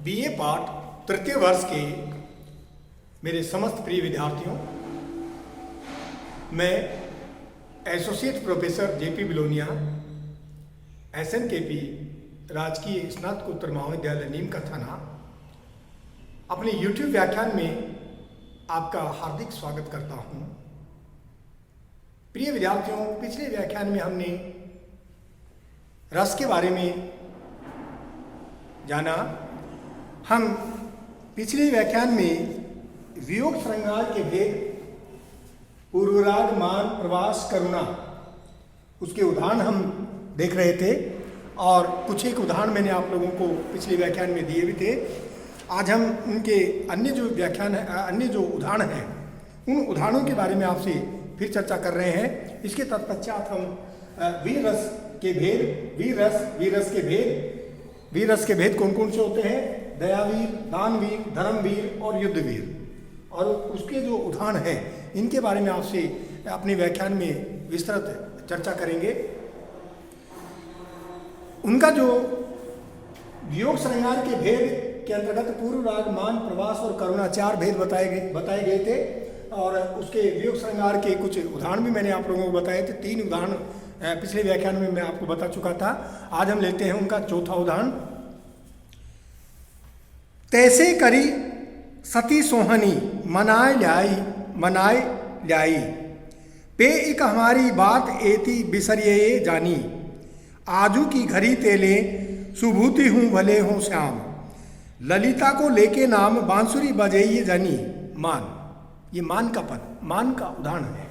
BA पाठ तृतीय वर्ष के मेरे समस्त प्रिय विद्यार्थियों, मैं associate professor JP Belonia SNKP राजकीय स्नातकोत्तर महाविद्यालय नीम का थाना अपने YouTube व्याख्यान में आपका हार्दिक स्वागत करता हूं। प्रिय विद्यार्थियों, पिछले व्याख्यान में हमने रस के बारे में जाना। हम पिछले व्याख्यान में वियोग श्रृंगार के भेद, पूर्वराग, मान, प्रवास, करुणा, उसके उदाहरण हम देख रहे थे और कुछ एक उदाहरण मैंने आप लोगों को पिछले व्याख्यान में दिए भी थे। आज हम उनके अन्य जो उदाहरण हैं, उन उदाहरणों के बारे में आपसे फिर चर्चा कर रहे हैं। इसके तत्पश्चात हम वीर रस के भेद, वीर रस के भेद कौन कौन से होते हैं, दयावीर, दानवीर, धर्मवीर और युद्धवीर, और उसके जो उदाहरण हैं इनके बारे में आपसे अपने व्याख्यान में विस्तृत चर्चा करेंगे। उनका जो वियोग श्रृंगार के भेद के अंतर्गत पूर्व राग, मान, प्रवास और करुणा, चार भेद बताए गए थे और उसके वियोग श्रृंगार के कुछ उदाहरण भी मैंने आप लोगों को बताए थे। 3 उदाहरण पिछले व्याख्यान में मैं आपको बता चुका था। आज हम लेते हैं उनका चौथा उदाहरण। तैसे करी सती सोहनी मनाए ल्याई पे एक हमारी बात एती बिसरिए जानी, आजू की घड़ी तेले सुभूति हूँ भले हूँ श्याम, ललिता को लेके नाम बांसुरी बजाइए जानी। मान, ये मान का उदाहरण है।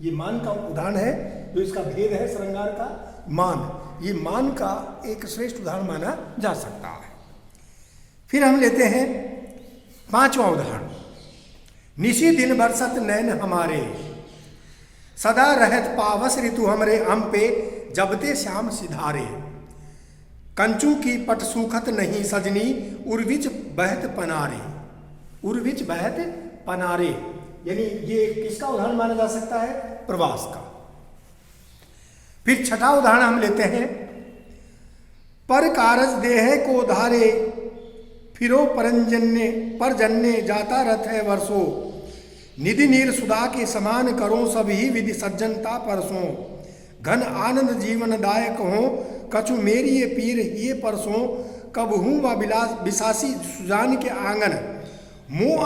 ये मान का उदाहरण है जो इसका भेद है श्रृंगार का। मान, ये मान का एक श्रेष्ठ उदाहरण माना जा सकता है। फिर हम लेते हैं 5वां उदाहरण। निशी दिन बरसत नैन हमारे, सदा रहत पावस ऋतु हमरे हम पे, जबते श्याम सिधारे, कंचू की पट सूखत नहीं सजनी, उर्विच बहत पनारे। उर्विच बहत पनारे यानी ये किसका उदाहरण माना जा सकता है, प्रवास का। फिर 6ठा उदाहरण हम लेते हैं। पर कारज देह को धारे, फिरो परजन्य जाता रथ है वर्षों, निधि नीर सुधा के समान करो सभी विधि सज्जनता परसों, घन आनंद जीवन दायक हो कछु मेरी ये पीर ये परसों, कब हूँ व बिसासी सुजान के आंगन, मुँह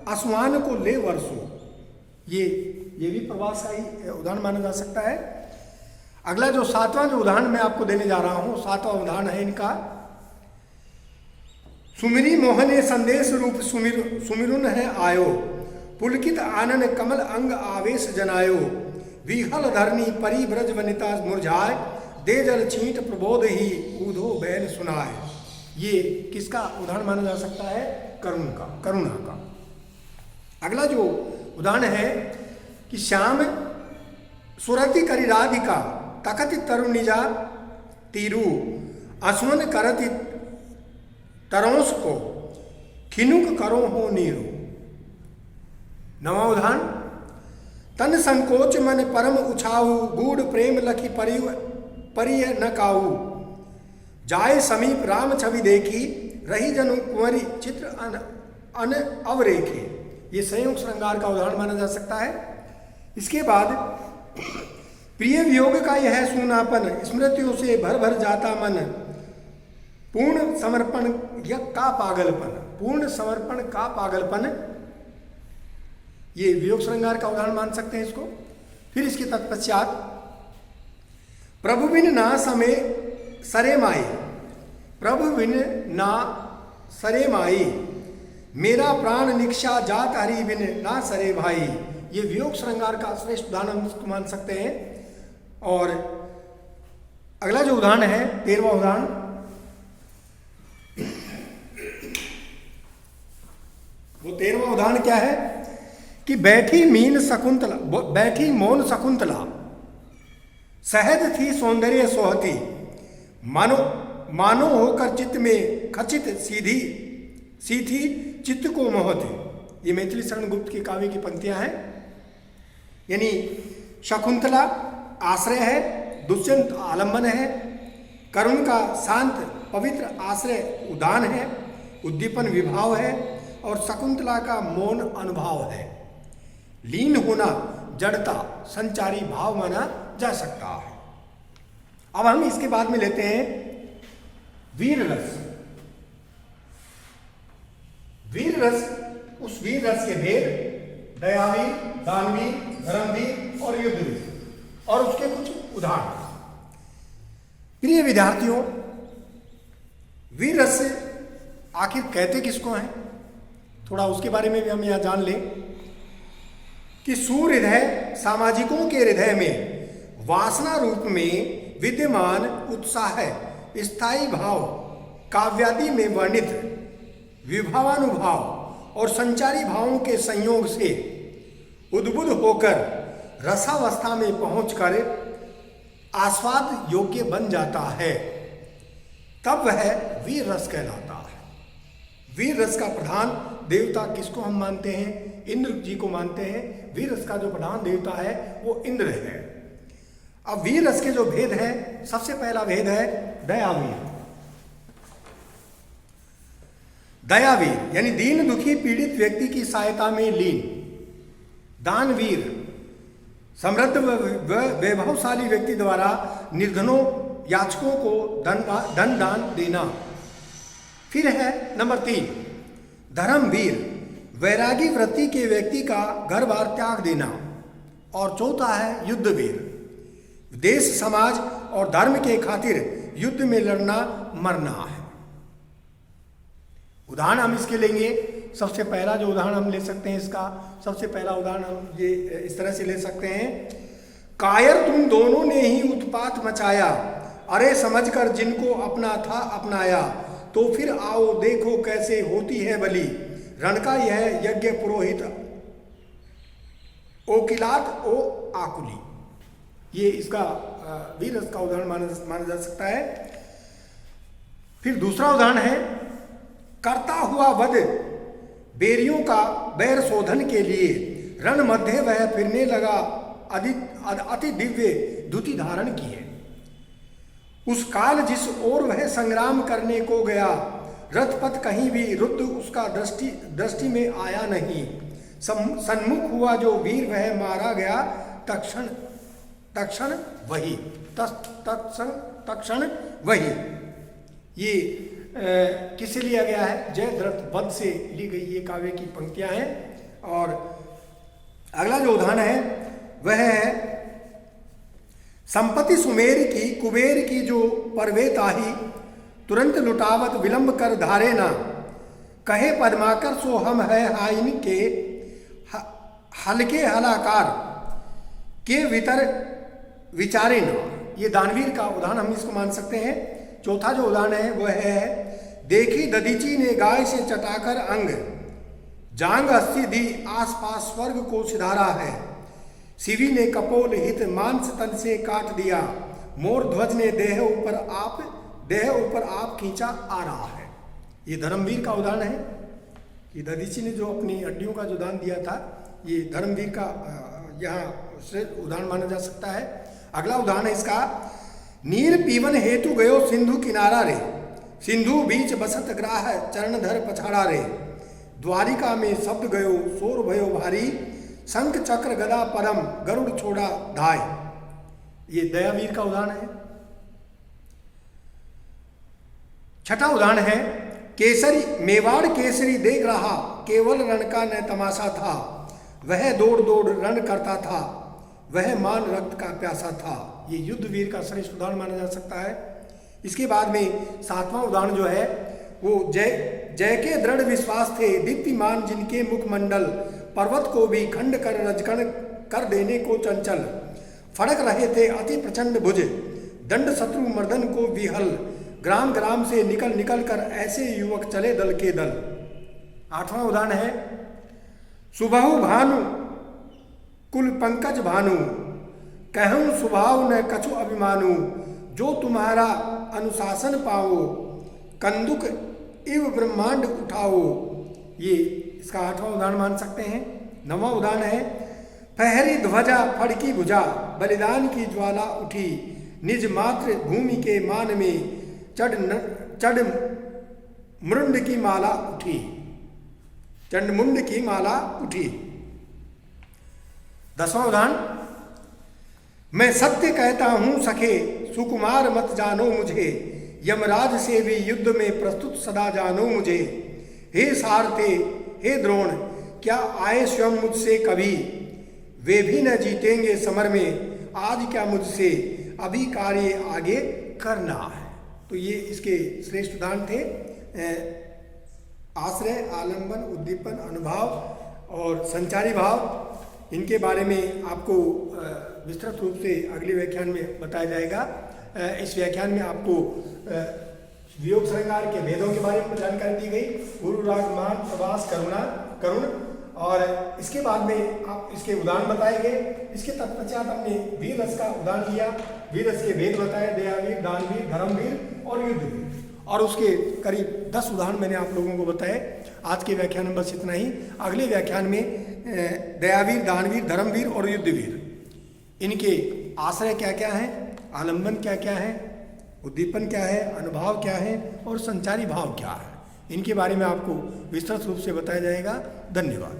आसमान को ले वर्षों। ये भी प्रवास का ही उदाहरण माना जा सकता है। अगला जो 7वां जो उदाहरण मैं आपको देने जा रहा हूँ, 7वां उदाहरण है इनका। सुमिरी मोहने संदेश रूप सुमिरुन है आयो, पुलकित आनन कमल अंग आवेश जनायो, विहल धरनी परी ब्रज वनिता मुरझाए, दे जल छींट प्रबोध ही ऊधो बैल सुनाए। ये किसका उदाहरण माना जा सकता है, करुणा का। अगला जो उदाहरण है कि श्याम सुरति करी राधिका, तकति तरुनिजा तीरू, असुन करति तरौस को, खिनुक करो हो नीरू। 9वां उदाहरण। तन संकोच मन परम उछाऊ, गूढ़ प्रेम लखी परिय न काऊ, जाए समीप राम छवि देखी, रही जनु कुंवरी चित्र अन अवरेखे। ये संयोग श्रृंगार का उदाहरण माना जा सकता है। इसके बाद प्रिय वियोग का यह सूनापन, स्मृतियों से भर भर जाता मन, पूर्ण समर्पण का पागलपन, ये वियोग श्रृंगार का उदाहरण मान सकते हैं इसको। फिर इसके तत्पश्चात प्रभु बिन ना समय सरे माई, प्रभु बिन ना सरे माई, मेरा प्राण निक्षा जात हरि बिन ना सरे भाई। ये वियोग श्रृंगार का श्रेष्ठ उदाहरण हम इसको मान सकते हैं। और अगला जो उदाहरण है 13वां उदाहरण। वो 13वां उदाहरण क्या है कि बैठी मौन शकुंतला, सहज थी सौंदर्य सोहती, मानो होकर चित्त में खचित सीधी चित्त को मोहती। ये मैथिली शरण गुप्त की काव्य की पंक्तियां हैं। यानी शकुंतला आश्रय है, दुष्यंत आलंबन है, करुण का शांत पवित्र आश्रय उदान है, उद्दीपन विभाव है और शकुंतला का मौन अनुभव है। लीन होना जड़ता संचारी भाव माना जा सकता है। अब हम इसके बाद में लेते हैं वीर रस। वीर रस, उस वीर रस के भेद दयावीर, दानवीर, धर्मवीर और युद्धवीर और उसके कुछ उदाहरण। प्रिय विद्यार्थियों, वीर रस से आखिर कहते किसको हैं, थोड़ा उसके बारे में भी हम यहाँ जान लें कि सुहृदय सामाजिकों के हृदय में वासना रूप में विद्यमान उत्साह, स्थायी भाव, काव्यादि में वर्णित विभावानुभाव और संचारी भावों के संयोग से उद्बुद्ध होकर रसावस्था में पहुंचकर आस्वाद योग्य बन जाता है, तब वह वीर रस कहलाता है। वीर रस का प्रधान देवता किसको हम मानते हैं? इंद्र जी को मानते हैं। वीर रस का जो प्रधान देवता है वो इंद्र है। अब वीर रस के जो भेद है, सबसे पहला भेद है दयावीर। दयावीर यानी दीन दुखी पीड़ित व्यक्ति की सहायता में लीन। दानवीर समृद्ध व वैभवशाली व्यक्ति द्वारा निर्धनों याचकों को धन दान देना। फिर है नंबर 3 धर्मवीर, वैरागी वृत्ति के व्यक्ति का घर बार त्याग देना। और चौथा है युद्धवीर, देश समाज और धर्म के खातिर युद्ध में लड़ना मरना है। उदाहरण हम इसके लेंगे। सबसे पहला जो उदाहरण हम ले सकते हैं इसका, सबसे पहला उदाहरण हम ये इस तरह से ले सकते हैं। कायर तुम दोनों ने ही उत्पात मचाया, अरे समझकर जिनको अपना था अपनाया, तो फिर आओ देखो कैसे होती है बलि। रण का यह यज्ञ पुरोहित ओकिलात ओ आकुली। ये इसका वीर रस का उदाहरण माना जा सकता है। फिर दूसरा उदाहरण है करता हुआ वध बेरियों का बैर शोधन के लिए रण मध्य वह फिरने लगा, अति दिव्य धुति धारण किए। उस काल जिस ओर वह संग्राम करने को गया, रथपथ कहीं भी रुद्ध उसका दृष्टि में आया नहीं। सन्मुख हुआ जो वीर वह मारा गया, तक्षण वही, तक्षण वही। ये किससे लिया गया है? जयद्रथ वध से ली गई ये काव्य की पंक्तियां हैं। और अगला जो उदाहरण है वह है संपत्ति सुमेर की कुबेर की जो परवे ताही, तुरंत लुटावत विलंब कर धारे ना। कहे पद्माकर सो हम है हाइन के हल्के हलाकार के वितर विचारे ना। ये दानवीर का उदाहरण हम इसको मान सकते हैं। चौथा जो उदाहरण है वह है देखी दधीची ने गाय से चटाकर अंग, जांग अस्थि दी आसपास स्वर्ग को सिधारा है। शिवी ने कपोल हित मांस तन से काट दिया, मोर ध्वज ने देह ऊपर आप खींचा आ रहा है। ये धर्मवीर का उदाहरण है कि दधीची ने जो अपनी हड्डियों का जो दान दिया था, ये धर्मवीर का यहाँ उदाहरण माना जा सकता है। अगला उदाहरण है इसका नीर पीवन हेतु गयो सिंधु किनारा रे, सिंधु बीच बसत ग्राह चरणधर पछाड़ा रे। द्वारिका में शब्द गयो शोर भयो भारी, शंख चक्र गदा परम गरुड़ छोड़ा धाय। ये दयावीर का उदाहरण है। छठा उदाहरण है केसरी, मेवाड़ केसरी देख रहा, केवल रण का न तमाशा था। वह दौड़ दौड़ रण करता था, वह मान रक्त का प्यासा था। ये युद्धवीर का श्रेष्ठ उदाहरण माना जा सकता है। इसके बाद में सातवां उदाहरण जो है वो जय के दृढ़ विश्वास थे, दीप्तिमान जिनके मुखमंडल, पर्वत को भी खंड कर रजकण कर देने को चंचल। फड़क रहे थे अति प्रचंड भुज, दंड शत्रु मर्दन को विहल। ग्राम ग्राम से निकल निकल कर ऐसे युवक चले दल के दल। आठवां उदाहरण है सुबाहु भानु कुल पंकज भानु, कहूँ स्वभाव न कछु अभिमानु। जो तुम्हारा अनुशासन पाओ, कंदुक इव ब्रह्मांड उठाओ। ये इसका आठवां उदाहरण मान सकते हैं। नौवां उदाहरण है फहरी ध्वजा फड़की भुजा, बलिदान की ज्वाला उठी। निज मात्र भूमि के मान में चंड मुंड की माला उठी, चंडमुंड की माला उठी। 10वां उदाहरण, मैं सत्य कहता हूं सखे, सुकुमार मत जानो मुझे, यमराज से भी युद्ध में प्रस्तुत सदा जानो मुझे। हे सारथे हे द्रोण, क्या आए स्वयं मुझसे कभी, वे भी न जीतेंगे समर में, आज क्या मुझसे अभी कार्य आगे करना है। तो ये इसके श्रेष्ठ उदाहरण थे। आश्रय, आलंबन, उद्दीपन, अनुभाव और संचारी भाव, इनके बारे में आपको विस्तृत रूप से अगले व्याख्यान में बताया जाएगा। इस व्याख्यान में आपको वियोग श्रृंगार के भेदों के बारे में जानकारी दी गई, गुरु, राग, मान, प्रवास, करुणा, करुण, और इसके बाद में आप इसके उदाहरण बताए गए। इसके तत्पश्चात हमने वीर रस का उदाहरण लिया, वीर रस के भेद बताए, दयावीर, दानवीर, धर्मवीर और युद्धवीर, और उसके करीब 10 उदाहरण मैंने आप लोगों को बताए। आज के व्याख्यान में बस इतना ही। अगले व्याख्यान में दयावीर, दानवीर, धर्मवीर और युद्धवीर, इनके आश्रय क्या क्या है, आलंबन क्या क्या है, उद्दीपन क्या है, अनुभाव क्या है और संचारी भाव क्या है, इनके बारे में आपको विस्तृत रूप से बताया जाएगा। धन्यवाद।